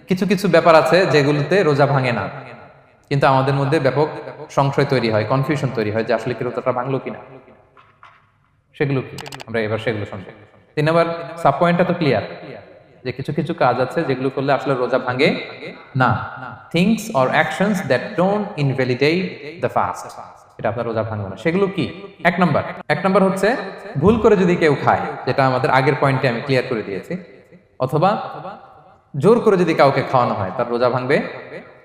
কিছু কিছু ব্যাপার আছে যেগুলোতে রোজা ভাঙে না, কিন্তু আমাদের মধ্যে ব্যাপক সংশয় তৈরি হয়, কনফিউশন তৈরি হয় যে আসলে কি রোজাটা ভাঙলো কিনা। সেগুলো কি, আমরা এবার সেগুলো শুনবো। 3 নম্বর সাব পয়েন্টটা তো ক্লিয়ার, যে কিছু কিছু কাজ আছে যেগুলো করলে আসলে রোজা ভাঙে না। Things or actions that don't invalidate the fast, এটা আপনার রোজা ভাঙবে না। সেগুলো কি? এক নম্বর হচ্ছে ভুল করে যদি কেউ খায়, যেটা আমাদের আগের পয়েন্টে আমি ক্লিয়ার করে দিয়েছি, অথবা জোর করে যদি কাউকে খাওয়ানো হয়, তার রোজা ভাঙবে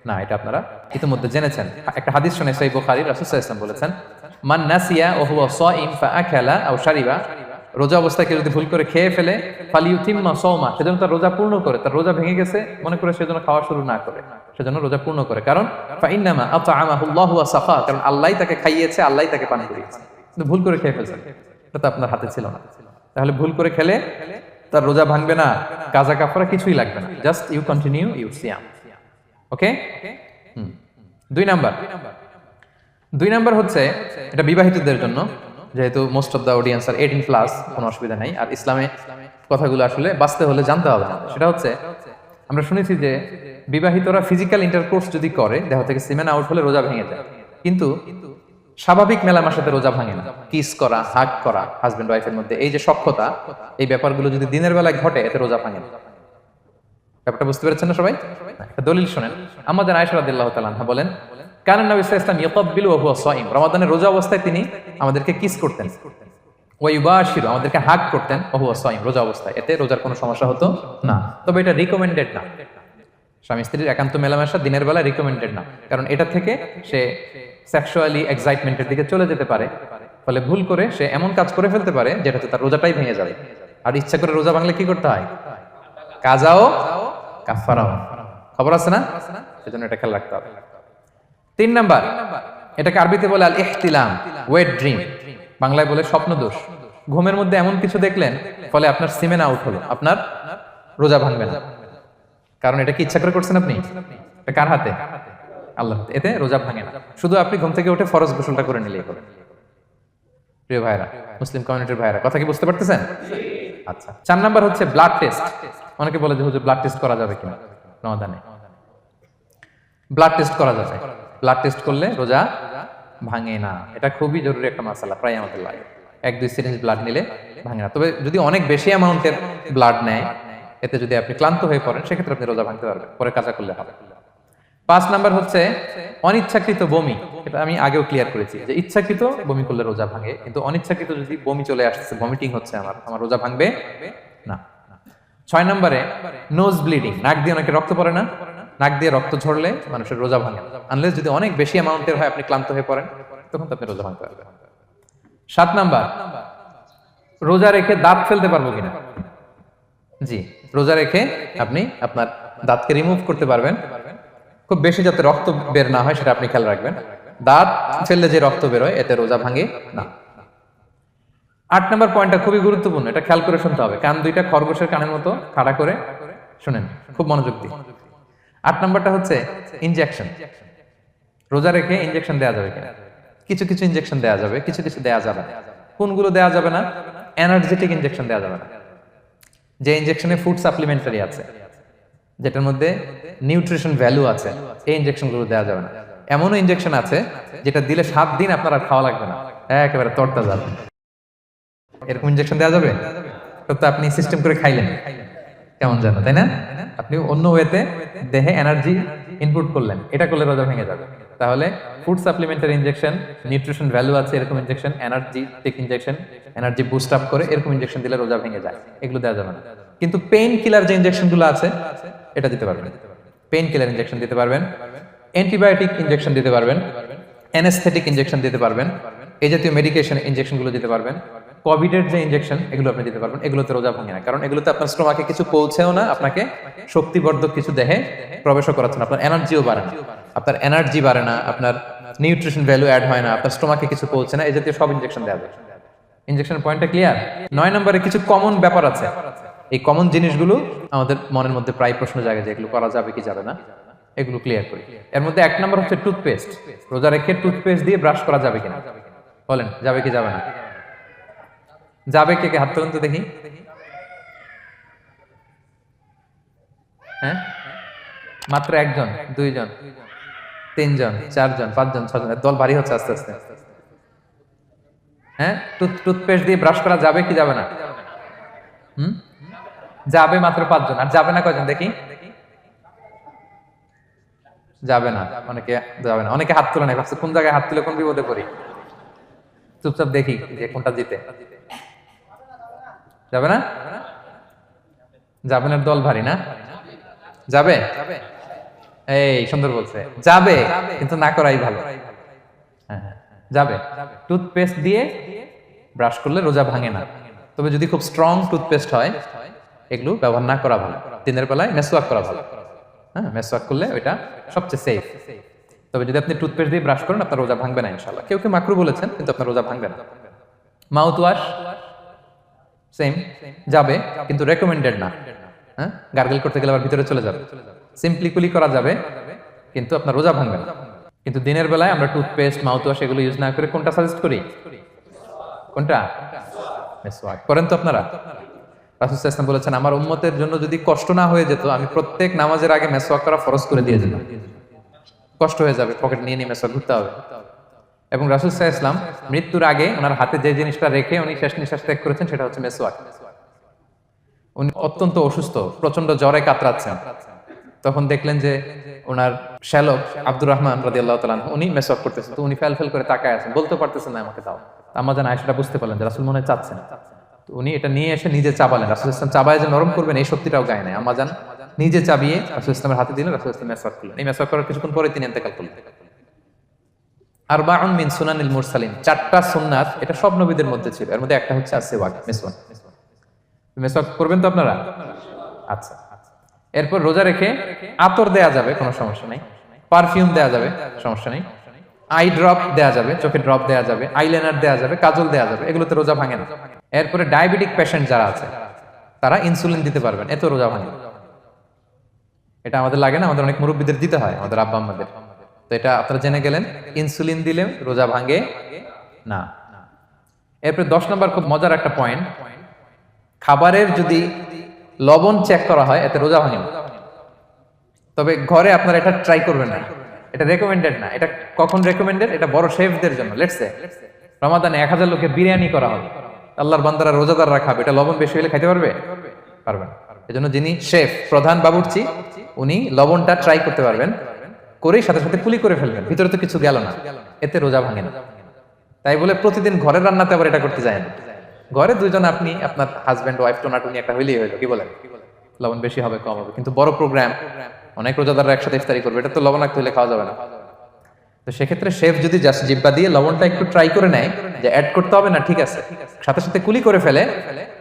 না। এটা আপনারা ইতিমধ্যে জেনেছেন। একটা হাদিস শুনে সহিহ বুখারী, রাসূল সাল্লাল্লাহু আলাইহি ওয়াসাল্লাম বলেছেন, মান নাসিয়া ওয়া হুয়া সাইম ফাআকালা আও শারিবা, রোজা অবস্থায় কেউ যদি ভুল করে খেয়ে ফেলে, ফালিউতিম্মা সাওমা, সেজন্য তার রোজা পূর্ণ করে। তার রোজা ভেঙে গেছে মনে করে সেজন্য খাওয়া শুরু না করে, সেজন্য রোজা পূর্ণ করে। কারণ ফাইন্নামা আতআমাহুল্লাহু ওয়া সাফা, কারণ আল্লাহই তাকে খাইয়েছে, আল্লাহই তাকে পান করিয়েছে। কিন্তু ভুল করে খেয়ে ফেলছেন, এটা তো আপনার হাতে ছিল না। তাহলে ভুল করে খেলে তার রোজা ভাঙবে না, কাজা কাফারা কিছুই লাগবে না, জাস্ট ইউ কন্টিনিউ ইউর সিয়াম। ওকে। 2 নাম্বার হচ্ছে, এটা বিবাহিতদের জন্য, যেহেতু most of the audience are 18+, কোনো অসুবিধা নাই। আর ইসলামে কথাগুলো আসলে বাঁচতে হলে জানতে হবে না। সেটা হচ্ছে, আমরা শুনেছি যে বিবাহিতরা ফিজিক্যাল ইন্টারকোর্স যদি করে, দেহ থেকে সিমেন আউট হলে রোজা ভেঙে যায়, কিন্তু স্বাভাবিক মেলামেশার সাথে রোজা ভাঙে না। কিস করা, হাগ করা হাজবেন্ড ওয়াইফের মধ্যে, এই যে সখ্যতা, এই ব্যাপারগুলো যদি দিনের বেলায় ঘটে, এতে রোজা ভাঙে না। ব্যাপারটা বুঝতে পেরেছেন না সবাই? একটা দলিল শুনেন। আমাদের আয়েশা রাদিয়াল্লাহু তাআলা আনহা বলেন, কানা নবী সাল্লাল্লাহু আলাইহি ওয়াসাল্লাম ইয়াকাব্বিলু ওয়া হুয়া সাইম, রমাদানের রোজা অবস্থায় তিনি আমাদেরকে কিস করতেন, ওয়া ইউবাশিরু, আমাদেরকে হাগ করতেন, ওয়া হুয়া সাইম, রোজা অবস্থায়। এতে রোজার কোনো সমস্যা হতো না। তবে এটা রিকমেন্ডেড না, স্বামী স্ত্রীর একান্ত মেলামেশা দিনের বেলা রিকমেন্ডেড না, কারণ এটা থেকে সে সেক্সুয়ালি এক্সাইটমেন্টের দিকে চলে যেতে পারে। ফলে ভুল করে সে এমন কাজ করে ফেলতে পারে যেটাতে তার রোজাটাই ভেঙে যাবে। আর ইচ্ছা করে রোজা ভাঙলে কি করতে হয়? কাজাও কাফারাও, খবর আছে না? সেজন্য এটা খেয়াল রাখতে হবে। 3 নাম্বার, এটাকে আরবিতে বলে আল ইহতিলাম, ওয়েট ড্রিম, বাংলায় বলে স্বপ্ন দোষ। ঘুমের মধ্যে এমন কিছু দেখলেন, ফলে আপনার সিমেন আউট হলো, আপনার রোজা ভাঙবে না। কারণ এটা কি ইচ্ছা করে করছেন আপনি? এটা কার হাতে? আল্লাহর হাতে। এতে রোজা ভাঙে না। শুধু আপনি ঘুম থেকে উঠে ফরজ গোসলটা করে নিলেই হবে। প্রিয় ভাইরা, মুসলিম কমিউনিটির ভাইরা, কথা কি বুঝতে পারতেছেন? আচ্ছা। 4 নাম্বার হচ্ছে ব্লাড টেস্ট। অনেকে বলে যে হুজুর ব্লাড টেস্ট করা যাবে কিনা রমাদানে? ব্লাড টেস্ট করা যাবে। ব্লাড টেস্ট করলে রোজা ভাঙে না। এটা খুবই জরুরি একটা মাসালা, প্রায় আমাদের লাগে। 1-2 সিরিঞ্জ ব্লাড নিলে ভাঙে না। তবে যদি অনেক বেশি অ্যামাউন্টের ব্লাড নেয়, এতে যদি আপনি ক্লান্ত হয়ে পড়েন, সেক্ষেত্রে আপনি রোজা ভাঙতে পারবেন, পরে কাজা করলে হবে। 5 নাম্বার হচ্ছে অনিচ্ছাকৃত বমি। এটা আমি আগেও ক্লিয়ার করেছি যে ইচ্ছাকৃত বমি করলে রোজা ভাঙে, কিন্তু অনিচ্ছাকৃত যদি বমি চলে আসছে, ভমিটিং হচ্ছে, আমার রোজা ভাঙবে না। 6 নম্বরে নোজ ব্লিডিং, নাক দিয়ে অনেকে রক্ত পড়ে না, নাক দিয়ে রক্ত ঝরলে মানুষের রোজা ভাঙে, আনলেস যদি অনেক বেশি অ্যামাউন্টের হয়, আপনি ক্লান্ত হয়ে পড়েন, তখন তো আপনি রোজা ভাঙতে পারবেন। 7 নাম্বার, রোজা রেখে দাঁত ফেলতে পারবো কিনা? জি, রোজা রেখে আপনি আপনার দাঁতকে রিমুভ করতে পারবেন, খুব বেশি যাতে রক্ত বের না হয় সেটা আপনি খেয়াল রাখবেন। দাঁত ফেললে যে রক্ত বের হয়, এতে রোজা ভাঙে না। 8 নম্বর পয়েন্টটা খুবই গুরুত্বপূর্ণ, এটা খেয়াল করে শুনতে হবে। কান দুইটা খরগোশের কানের মতো খাড়া করে শুনেন, খুব মনোযোগ দিয়ে। 8 নম্বরটা হচ্ছে ইনজেকশন। রোজা রেখে ইনজেকশন দেওয়া যাবে কিনা? কিছু কিছু ইনজেকশন দেওয়া যাবে, কিছু কিছু দেওয়া যাবে না। কোনগুলো দেওয়া যাবে না? এনার্জেটিক ইনজেকশন দেওয়া যাবে না। যে ইনজেকশনে ফুড সাপ্লিমেন্টারি আছে, যেটার মধ্যে নিউট্রিশন ভ্যালু আছে, এই ইনজেকশনগুলো দেওয়া যাবে না। এমনও ইনজেকশন আছে যেটা দিলে 7 দিন আপনার আর খাওয়া লাগবে না, একেবারে তরতা যাবে, এরকম ইনজেকশন দেওয়া যাবে। তো আপনি সিস্টেম করে খাইলেন, কেমন জানো, তাই না? আপনি অন্য ওয়েতে দেহে এনার্জি ইনপুট করলেন, এটা করলে রোজা ভেঙে যাবে। তাহলে food supplementary injection, nutrition value আছে এরকম injection, energetic injection, energy boost up করে এরকম ইনজেকশন দিলে রোজা ভেঙে যায়, এগুলো দেওয়া যাবে না। কিন্তু পেইন কিলার যে ইনজেকশনগুলো আছে, এটা দিতে পারবেন। পেইন কিলার ইনজেকশন দিতে পারবেন, অ্যান্টিবায়োটিক ইনজেকশন দিতে পারবেন, অ্যানেস্থেটিক ইনজেকশন দিতে পারবেন, এই জাতীয় মেডিকেশন ইনজেকশনগুলো দিতে পারবেন। কোভিডের যে ইনজেকশন, এগুলো আপনি দিতে পারবেন। এগুলোতে রোজা ভাঙে না, কারণ এগুলোতে আপনার স্টোমাকে কিছু পৌঁছেও না, আপনাকে শক্তিবর্ধক কিছু দেহে প্রবেশও করাচ্ছে না, আপনার এনার্জিও বাড়ে না, আপনার এনার্জি বাড়ে না, আপনার নিউট্রিশন ভ্যালু অ্যাড হয় না, আপনার স্টোমাকে কিছু পৌঁছে না, এই জাতীয় সব ইনজেকশন দেওয়া যায়। ইনজেকশন পয়েন্টটা ক্লিয়ার? 9 নম্বরে কিছু কমন ব্যাপার আছে। এই কমন জিনিসগুলো আমাদের মনের মধ্যে প্রায় প্রশ্ন জাগে যে এগুলো করা যাবে কি যাবে না, এগুলো ক্লিয়ার করি। এর মধ্যে 1 নম্বর হচ্ছে টুথপেস্ট। রোজা রেখে টুথপেস্ট দিয়ে ব্রাশ করা যাবে কিনা? বলেন, যাবে কি যাবে না? যাবে, কে কে হাত তুলুন তো দেখি। হ্যাঁ, মাত্র একজন, দুইজন, তিনজন, চারজন, পাঁচজন, ছজন, দল ভারী হচ্ছে আস্তে আস্তে। হ্যাঁ, টুথপেস্ট দিয়ে ব্রাশ করা যাবে কি যাবে না? যাবে মাত্র পাঁচজন। আর যাবে না কয়জন দেখি? যাবে না, অনেকে যাবে না, অনেকে হাত তুলে নেই, ভাবছে কোন জায়গায় হাত তুলে কোন বিপদে পড়ি। চুপচাপ দেখি যে কোনটা জিতে। যাবে না? যাবে না, দল ভারী না? যাবে? এই সুন্দর বলছে, যাবে, কিন্তু না করাই ভালো। হ্যাঁ, যাবে। টুথপেস্ট দিয়ে ব্রাশ করলে রোজা ভাঙে না, তবে যদি খুব স্ট্রং টুথপেস্ট হয় এগুলো ব্যবহার না করা ভালো। দিনের বেলায় মেসওয়াক করা ভালো। হ্যাঁ, মেসওয়াক করলে ওইটা সবচেয়ে সেফ। তবে যদি আপনি টুথপেস্ট দিয়ে ব্রাশ করেন আপনার রোজা ভাঙবে না ইনশাআল্লাহ। কেউ কেউ মাকরু বলেছেন, কিন্তু আপনার রোজা ভাঙবে না। মাউথ ওয়াশ সেম, যাবে, কিন্তু রেকমেন্ডেড না। হ্যাঁ, গার্গল করতে গেলে আবার ভিতরে চলে যাবে। সিম্পলি কুলি করা যাবে, কিন্তু আপনার রোজা ভাঙবে না। কিন্তু দিনের বেলায় আমরা টুথপেস্ট, মাউথ ওয়াশ এগুলো ইউজ না করে কোনটা সাজেস্ট করি? কোনটা? মেসওয়াক করেন তো আপনারা? রাসূল সাল্লাল্লাহু আলাইহি ওয়াসাল্লাম বলেছেন, আমার উম্মতের জন্য যদি কষ্ট না হয়ে যেত আমি প্রত্যেক নামাজের আগে মেসওয়াক করা ফরজ করে দিয়ে যেতাম। কষ্ট হয়ে যাবে, পকেট নিয়ে নিয়ে মেসওয়াক ঘুরতে হবে। এবং রাসূল সাল্লাল্লাহু আলাইহি ওয়াসাল্লাম মৃত্যুর আগে ওনার হাতে যে জিনিসটা রেখে উনি শেষ নিঃশ্বাস ত্যাগ করেছেন সেটা হচ্ছে মেসওয়াক। উনি অত্যন্ত অসুস্থ, প্রচন্ড জ্বরে কাতরাচ্ছেন। তখন দেখলেন যে ওনার শ্যালক আব্দুর রহমান রাদিয়াল্লাহু তাআলা উনি মেসওয়াক করতেছেন, তো উনি ফেল করে তাকায় আছেন, বলতে পারতেছেন না আমাকে দাও। আম্মাজান আয়েশা বুঝতে পারলেন যে রাসূল মনে হয় চাচ্ছেন, তো উনি এটা নিয়ে এসে নিজে চাবালেন। রাসূল সাল্লাল্লাহু আলাইহি ওয়াসাল্লাম চাবায় যে নরম করবেন এই শক্তিটাও গায়ে নাই। আম্মাজান নিজে চাবিয়ে রাসূল সাল্লাল্লাহু আলাইহি ওয়াসাল্লামের হাতে দিলেন, রাসূল সাল্লাল্লাহু আলাইহি ওয়াসাল্লাম মেসওয়াক করলেন। এই মেসওয়াক করার কিছুক্ষণ পরে তিনি ইন্তেকাল করলেন। আরবাউন মিন সুনানিল মুরসালিন, চারটা সুন্নাত, এটা সব নবীদের মধ্যে ছিল, এর মধ্যে একটা হচ্ছে আসওয়াক, মেসওয়াক। মেসওয়াক করবেন তো আপনারা? আচ্ছা। এরপর রোজা রেখে আতর দেয়া যাবে, কোনো সমস্যা নেই। পারফিউম দেয়া যাবে, সমস্যা নেই। আই ড্রপ দেয়া যাবে, চোখে ড্রপ দেয়া যাবে, আইলাইনার দেয়া যাবে, কাজল দেয়া যাবে, এগুলোতে রোজা ভাঙে না। এরপরে ডায়াবেটিক পেশেন্ট যারা আছে তারা ইনসুলিন দিতে পারবেন, এত রোজা ভাঙে না। এটা আমাদের লাগে না, আমাদের অনেক মুরব্বীদের দিতে হয়, আমাদের আব্বা আম্মাদের। তো এটা আপনারা জেনে গেলেন, ইনসুলিন দিলে রোজা ভাঙে না। এরপরে 10 নম্বর খুব মজার একটা পয়েন্ট, খাবারের যদি লবণ চেক করা হয় এতে রোজা ভাঙে না। তবে ঘরে আপনারা এটা ট্রাই করবেন না, এটা রেকমেন্ডেড না। এটা কখন রেকমেন্ডেড? এটা বড় শেফদের জন্য। লেটস সে রমাদানে 1000 লোকের বিরিয়ানি করা হবে, আল্লাহর বান্দারা রোজাদাররা খাবে, এটা লবণ বেশি হলে খাইতে পারবে? পারবে না। এজন্য যিনি শেফ, প্রধান বাবুর্চি, উনি লবণটা ট্রাই করতে পারবেন, করেই সাথে সাথে কুলি করে ফেলবেন, ভিতরে তো কিছু গেল না, এতে রোজা ভাঙে না। তাই বলে প্রতিদিন ঘরের রান্নাতে আবার এটা করতে যায় না। ঘরে দুইজন, আপনি আপনার হাজবেন্ড ওয়াইফ টোনাটুনি একটা হইলেই হইলো, কি বলেন? লবণ বেশি হবে কম হবে, কিন্তু বড় প্রোগ্রাম, অনেক রোজাদাররা একসাথে ইফতারি করবে, এটা তো লবণাক্ত হলে খাওয়া যাবে না। তো সেক্ষেত্রে শেফ যদি জাস্ট জিব্বা দিয়ে লবণটা একটু ট্রাই করে নেয় যে অ্যাড করতে হবে না, ঠিক আছে, সাথে সাথে কুলি করে ফেলে,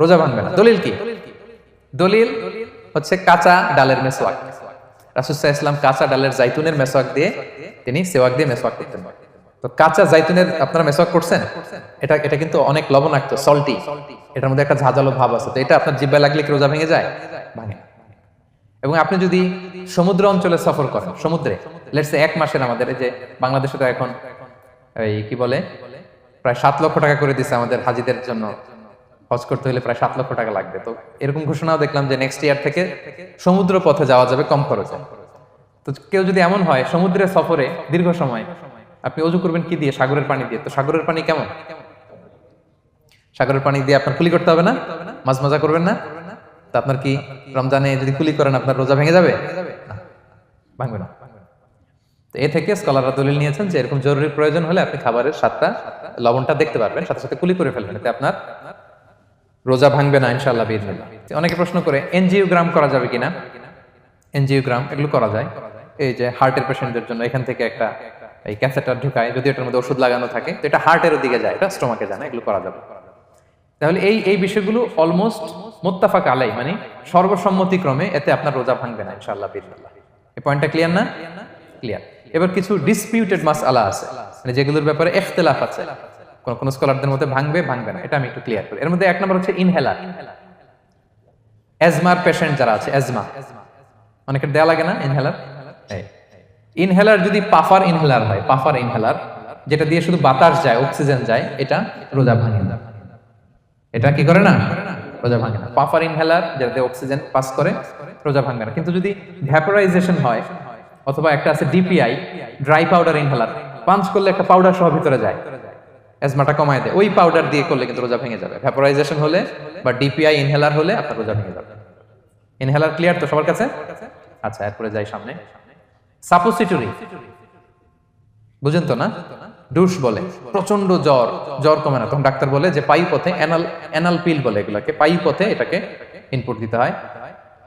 রোজা ভাঙবে না। দলিল কি? দলিল হচ্ছে কাঁচা ডালের মেসওয়াক। রাসূল সাল্লাল্লাহু আলাইহি ওয়াসাল্লাম কাঁচা ডালের জাইতুনের মেসওয়াক দিয়ে তিনি সেওয়াক দিয়ে মেসওয়াক করতেন। তো কাঁচা জাইতুনের আপনারা মেসওয়াক করছেন, এটা কিন্তু অনেক লবণাক্ত, সল্টি, এটার মধ্যে একটা ঝাঁঝালো ভাব আছে। তো এটা আপনার জিহ্বায় লাগলে কি রোজা ভেঙে যায়? ভাঙে। এবং আপনি যদি সমুদ্র অঞ্চলে সফর করেন, সমুদ্রে লেটস সে 1 মাসের, আমাদের এই যে বাংলাদেশে তো এখন এই কি বলে প্রায় 7 লক্ষ টাকা করে দিচ্ছে আমাদের হাজিদের জন্য, হজ করতে হলে প্রায় 7 লক্ষ টাকা লাগবে। তো এরকম ঘোষণাও দেখলাম যে নেক্সট ইয়ার থেকে সমুদ্র পথে যাওয়া যাবে কম খরচে। তো কেউ যদি এমন হয় সমুদ্রের সফরে দীর্ঘ সময়, আপনি অজু করবেন কি দিয়ে? সাগরের পানি দিয়ে। তো সাগরের পানি কেমন? সাগরের পানি দিয়ে আপনার কুলি করতে হবে না? মাছ মজা করবেন না? তা আপনার কি রমজানে যদি কুলি করেন আপনার রোজা ভেঙে যাবে? ভাঙবে না। তো এ থেকে স্কলাররা দলিল নিয়েছেন যে এরকম জরুরি প্রয়োজন হলে আপনি খাবারের স্বাদটা, লবণটা দেখতে পারবেন, সাথে সাথে কুলি করে ফেলবেন, এতে আপনার রোজা ভাঙবে না ইনশাআল্লাহ বিইজনিল্লাহ। অনেকে প্রশ্ন করে এনজিওগ্রাম করা যাবে কিনা? এনজিওগ্রাম এগুলো করা যায়। এই যে হার্টের পেশেন্টদের জন্য এখান থেকে একটা এই ক্যাথেটার ঢুকায়, যদি এটার মধ্যে ওষুধ লাগানো থাকে, তো এটা হার্টের দিকে যায়, এটা স্টোমাকে যায় না, এগুলো করা যাবে। তাহলে এই বিষয়গুলো অলমোস্ট মুত্তাফাক আলাই, মানে সর্বসম্মতিক্রমে, এতে আপনার রোজা ভাঙবে না ইনশাআল্লাহ বিইজনিল্লাহ। এই পয়েন্টটা ক্লিয়ার না? ক্লিয়ার। এবার কিছু ডিসপিউটেড মাসআলা আছে, মানে যেগুলোর ব্যাপারে ইখতিলাফ আছে, কোন স্কলারদের মধ্যে ভাঙবে না, এটা আমি একটু ক্লিয়ার করি। এর মধ্যে 1 নম্বর হচ্ছে ইনহেলার। অ্যাজমার পেশেন্ট যারা আছে, অ্যাজমা অনেকের দেয়া লাগে না ইনহেলার। ইনহেলার যদি পাফার ইনহেলার হয়, পাফার ইনহেলার যেটা দিয়ে শুধু বাতাস যায়, অক্সিজেন যায়, এটা রোজা ভাঙে না। এটা কি করে না? রোজা ভাঙে না। পাফার ইনহেলার যাতে অক্সিজেন পাস করে রোজা ভাঙবে না। কিন্তু যদি ভ্যাপোরাইজেশন হয় অথবা একটা আছে DPI, dry powder inhaler, punch করলে একটা পাউডার সহ ভিতরে যায়, অ্যাজমাটা কমায় দেয়, ওই পাউডার দিয়ে করলে কিন্তু রোজা ভেঙে যাবে। ভ্যাপোরাইজেশন হলে বা ডিপিআই ইনহেলার হলে আপনার রোজা ভেঙে যাবে। ইনহেলার ক্লিয়ার তো সবার কাছে? আচ্ছা, এরপরে যাই সামনে। সাপোসিটরি বুঝেন তো না? ডুশ বলে, প্রচন্ড জ্বর, জ্বর কমে না, তখন ডাক্তার বলে যে পায়ু পথে অ্যানাল পিল বলে এগুলাকে, পায়ু পথে এটাকে ইনপুট দিতে হয়।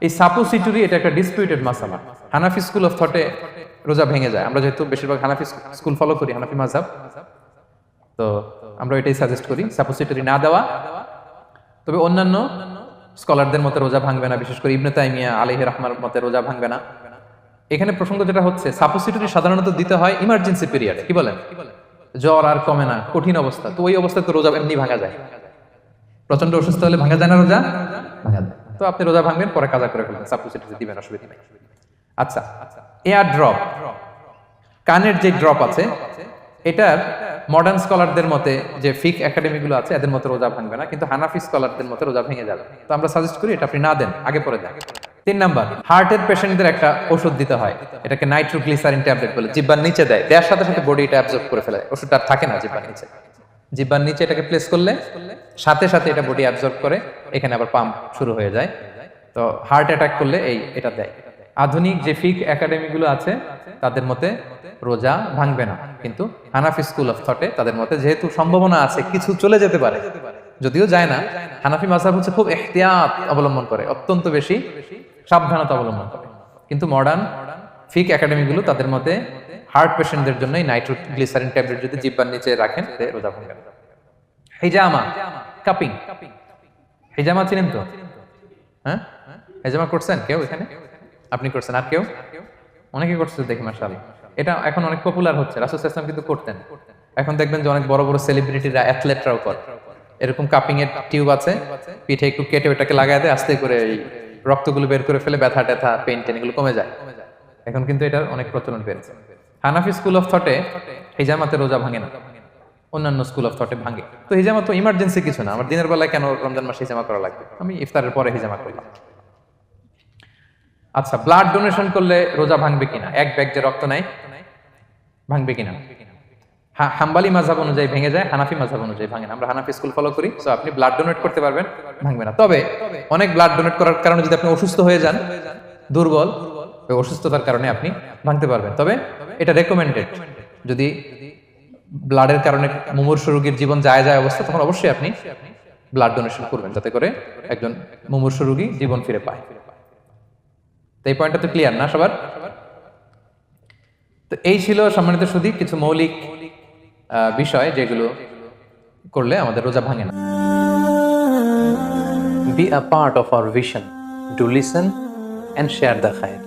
এই সাপোসিটরি এটা একটা ডিসপিউটেড মাসালা। হানাফি স্কুল অফ থটে রোজা ভেঙে যায়। আমরা যেহেতু বেশিরভাগ হানাফি স্কুল ফলো করি, হানাফি মাযহাব, তো আমরা এটাই সাজেস্ট করি সাপোসিটরি না দেওয়া। তবে অন্যান্য স্কলারদের মতে রোজা ভাঙবে না, বিশেষ করে ইবনে তাইমিয়া আলাইহি রাহমার মতে রোজা ভাঙবে না। এখানে প্রসঙ্গ যেটা হচ্ছে, সাপোসিটরি সাধারণত দিতে হয় ইমার্জেন্সি পিরিয়ডে। কি বলেন? জ্বর আর কমে না, কঠিন অবস্থা, তো ওই অবস্থায় তো রোজা এমনি ভাঙা যায়। প্রচন্ড অসুস্থ হলে ভাঙা যায় না রোজা? ভাঙা যায়। তো আপনি রোজা ভাঙবেন, পরে কাজা করে ফেলবেন, সাপোসিটরি দিবেন, অসুবিধা নেই। আচ্ছা, এয়ার ড্রপ, কানের যে ড্রপ আছে, এটার মডার্ন স্কলারদের মতে, যে ফিক একাডেমি গুলো আছে এদের মতে রোজা ভাঙবে না, কিন্তু হানাফি স্কলারদের মতে রোজা ভেঙে যাবে। তো আমরা সাজেস্ট করি এটা আপনি না দেন, আগে পরে দেন। 3 নাম্বার, হার্টের পেশেন্টদের একটা ওষুধ দিতে হয়, এটাকে নাইট্রোগ্লিসারিন ট্যাবলেট বলে। জিহ্বার নিচে দেয়, দেওয়ার সাথে সাথে বডি এটা অ্যাবজর্ব করে ফেলে, ওষুধটা আর থাকে না জিহ্বার নিচে। জিহ্বার নিচে এটাকে প্লেস করলে সাথে সাথে এটা বডি অ্যাবজর্ব করে, এখানে আবার পাম্প শুরু হয়ে যায়। তো হার্ট অ্যাটাক করলে এটা দেয়। আধুনিক যে ফিক একাডেমি গুলো আছে তাদের মতে রোজা ভাঙবে না, কিন্তু হানাফি স্কুল অফ থটে তাদের মতে যেহেতু সম্ভাবনা আছে কিছু চলে যেতে পারে, যদিও যায় না, হানাফি মাযহাব হচ্ছে খুব ইহতিয়াত অবলম্বন করে, অত্যন্ত বেশি সাবধানতা অবলম্বন করে। কিন্তু মডার্ন ফিক একাডেমি গুলো তাদের মতে হার্ট পেশেন্টদের জন্য নাইট্রোগ্লিসারিন ট্যাবলেট যদি জিহ্বার নিচে রাখেন রোজা ভাঙবে না। হিজামা, কাপিং, হিজামা চিনেন তো? হ্যাঁ, হিজামা করছেন কেউ এখানে? আপনি করছেন, আর কেউ? অনেকে করছে দেখি মাশাআল্লাহ। এটা এখন অনেক পপুলার হচ্ছে, রাসূল সাল্লাল্লাহু আলাইহি ওয়াসাল্লাম কিন্তু করতেন। এখন দেখবেন যে অনেক বড় বড় সেলিব্রিটিরা, অ্যাথলেটরাও করে। এরকম কাপিং এর টিউব আছে, পিঠে একটু কেটে ওটাকে লাগায় দেয়, আস্তে করে এই রক্তগুলো বের করে ফেলে, ব্যথা ট্যাথা, পেইন টেন এগুলো কমে যায়। এখন কিন্তু এটার অনেক প্রচলন বেড়েছে। হানাফি স্কুল অফ থটে হিজামাতে রোজা ভাঙে না, অন্যান্য স্কুল অফ থটে ভাঙে। তো হিজামা তো ইমার্জেন্সি কিছু না, আমার দিনের বেলায় কেন রমজান মাসে হিজামা করা লাগবে? আমি ইফতারের পরে হিজামা করলাম। আচ্ছা, ব্লাড ডোনেশন করলে রোজা ভাঙবে কিনা? এক ব্যাগ যে রক্ত নেয়, ভাঙবে কিনা? হাম্বালি মাযহাব অনুযায়ী ভেঙে যায়, হানাফি মাযহাব অনুযায়ী ভাঙে না। আমরা হানাফি স্কুল ফলো করি, সো আপনি ব্লাড ডোনেট করতে পারবেন, ভাঙবে না। তবে অনেক ব্লাড ডোনেট করার কারণে যদি আপনি অসুস্থ হয়ে যান, দুর্বল, ওই অসুস্থতার কারণে আপনি ভাঙতে পারবেন। তবে এটা রেকমেন্ডেড, যদি ব্লাডের কারণে মুমূর্ষু রোগীর জীবন যায় অবস্থা, তখন অবশ্যই আপনি ব্লাড ডোনেশন করবেন, যাতে করে একজন মুমূর্ষু রোগী জীবন ফিরে পায়। তো এই পয়েন্টটা তো ক্লিয়ার না সবার? তো এই ছিল সম্মানিত সুধী কিছু মৌলিক বিষয় যেগুলো করলে আমাদের রোজা ভাঙে না। Be a part of our vision. Do listen and share the khair.